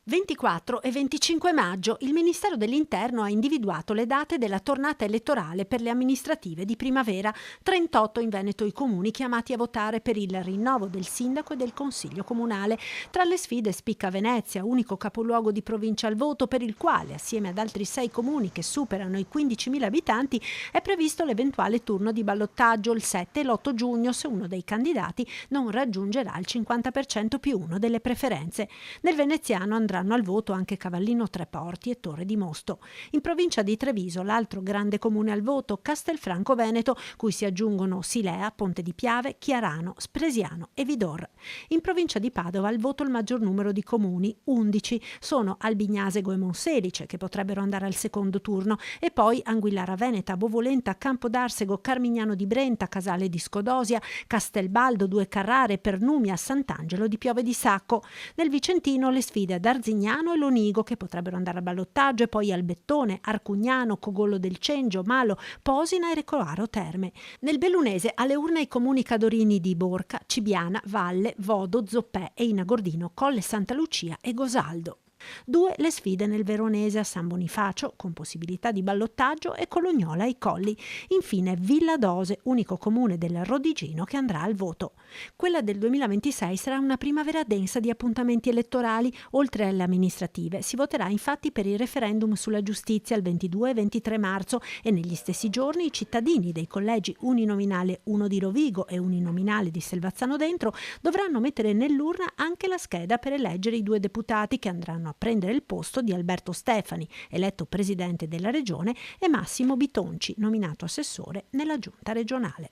24 e 25 maggio il Ministero dell'Interno ha individuato le date della tornata elettorale per le amministrative di primavera, 38 in Veneto i comuni chiamati a votare per il rinnovo del sindaco e del consiglio comunale. Tra le sfide spicca Venezia, unico capoluogo di provincia al voto per il quale, assieme ad altri 6 comuni che superano i 15.000 abitanti, è previsto l'eventuale turno di ballottaggio il 7 e l'8 giugno se uno dei candidati non raggiungerà il 50% più uno delle preferenze. Nel veneziano andranno al voto anche Cavallino Treporti e Torre di Mosto. In provincia di Treviso, l'altro grande comune al voto, Castelfranco Veneto, cui si aggiungono Silea, Ponte di Piave, Chiarano, Spresiano e Vidor. In provincia di Padova al voto il maggior numero di comuni, 11, sono Albignasego e Monselice, che potrebbero andare al secondo turno, e poi Anguillara Veneta, Bovolenta, Campodarsego, Carmignano di Brenta, Casale di Scodosia, Castelbaldo, Due Carrare, Pernumia, Sant'Angelo di Piove di Sacco. Nel Vicentino le sfide ad Arzignano e Lonigo, che potrebbero andare a ballottaggio, e poi Albettone, Arcugnano, Cogollo del Cengio, Malo, Posina e Recoaro Terme. Nel Bellunese alle urne i comuni cadorini di Borca, Cibiana, Valle, Vodo, Zoppè e in Agordino Colle Santa Lucia e Gosaldo. 2 le sfide nel Veronese a San Bonifacio, con possibilità di ballottaggio, e Colognola ai Colli. Infine Villa Dose, unico comune del Rodigino che andrà al voto. Quella del 2026 sarà una primavera densa di appuntamenti elettorali, oltre alle amministrative. Si voterà infatti per il referendum sulla giustizia il 22 e 23 marzo e negli stessi giorni i cittadini dei collegi uninominale 1 di Rovigo e uninominale di Selvazzano Dentro dovranno mettere nell'urna anche la scheda per eleggere i 2 deputati che andranno a prendere il posto di Alberto Stefani, eletto presidente della regione, e Massimo Bitonci, nominato assessore nella giunta regionale.